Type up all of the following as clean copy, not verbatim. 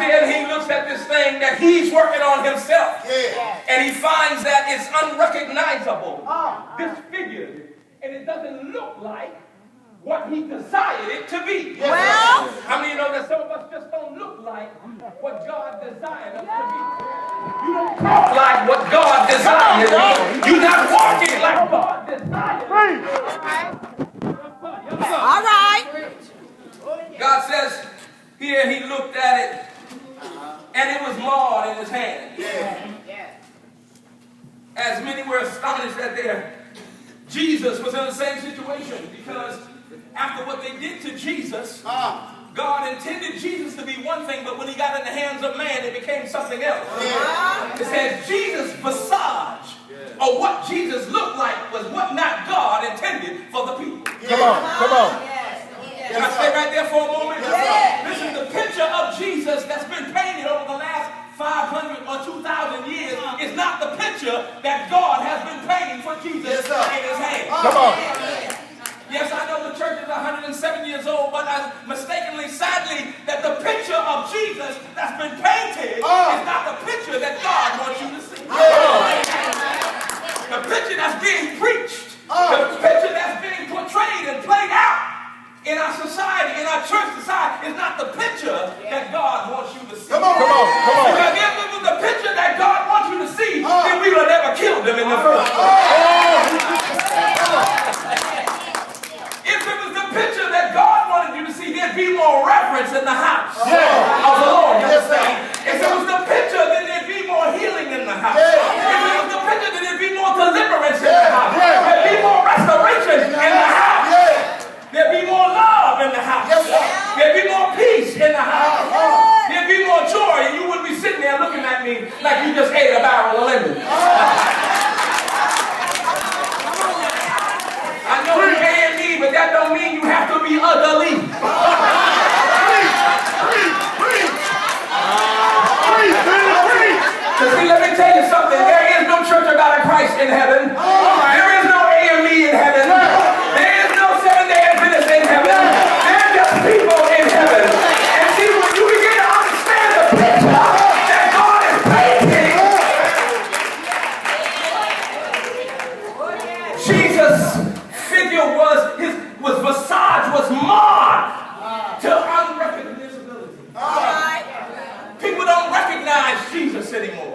then he looks at this thing that he's working on himself. And he finds that it's unrecognizable, disfigured, and it doesn't look like what he desired it to be. Well, how many of you know that some of us just don't look like what God desired us to be? You don't talk like what God desired you. You're not walking like God desired. all right. God says here he looked at it and it was marred in his hand. As many were astonished that Jesus was in the same situation, because after what they did to Jesus, God intended Jesus to be one thing, but when he got in the hands of man, it became something else. It says Jesus' visage, or what Jesus looked like, was what not God intended for the people. Come on. Can I stay right there for a moment? Listen, the picture of Jesus that's been painted over the last 500 or 2,000 years is not the picture that God has been painting for Jesus in his hand. Come on. Yes, I know the church is 107 years old, but I mistakenly, sadly, that the picture of Jesus that's been painted is not the picture that God wants you to see. The picture that's being preached, the picture that's being portrayed and played out in our society, in our church society, is not the picture that God wants you to see. Come on. Because if it was the picture that God wants you to see, then we would have never killed him in the first place. If it was the picture that God wanted you to see, there'd be more reverence in the house of the Lord. If it was the picture, then there'd be more healing in the house. If it was the picture, then there'd be more deliverance in the house. There'd be more restoration in the house. There'd be more love in the house. There'd be more peace in the house. There'd be more joy, and you wouldn't be sitting there looking at me like you just ate a barrel of lemon. I know you A.M.E, but that don't mean you have to be ugly. See, let me tell you something. There is no Church of God in Christ in heaven. There is no A.M.E in heaven. There is no Seventh-day Adventist in heaven. There are just people in heaven. And see, when you begin to understand the picture that God is painting, Jesus' figure his visage was marred to unrecognizability. People don't recognize Jesus anymore.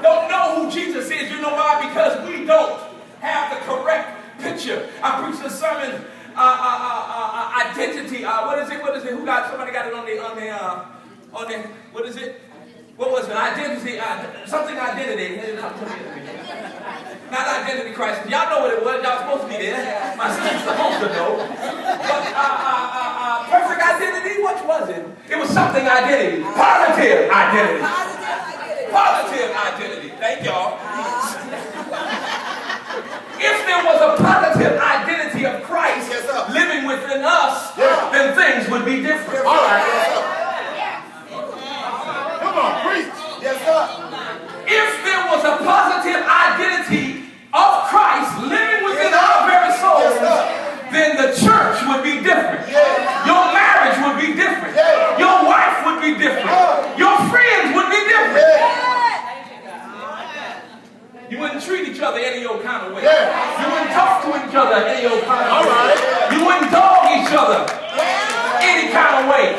Don't know who Jesus is. You know why? Because we don't have the correct picture. I preached a sermon, identity. What is it? Who got? Somebody got it on the. What is it? What was it? Identity. Something identity. Not identity crisis. Y'all know what it was. Y'all supposed to be there. My sister's supposed to know. But perfect identity. What was it? It was something identity. Positive identity. Positive identity. Thank y'all. If there was a positive identity of Christ living within us, then things would be different. All right. Come on, preach. Yes, sir. If there was a positive identity of Christ living within our very souls, then the church would be different. Your marriage would be different. Your wife would be different. Your friends would be different. You wouldn't treat each other any old kind of way. You wouldn't talk to each other any old kind of way. You wouldn't dog each other any kind of way.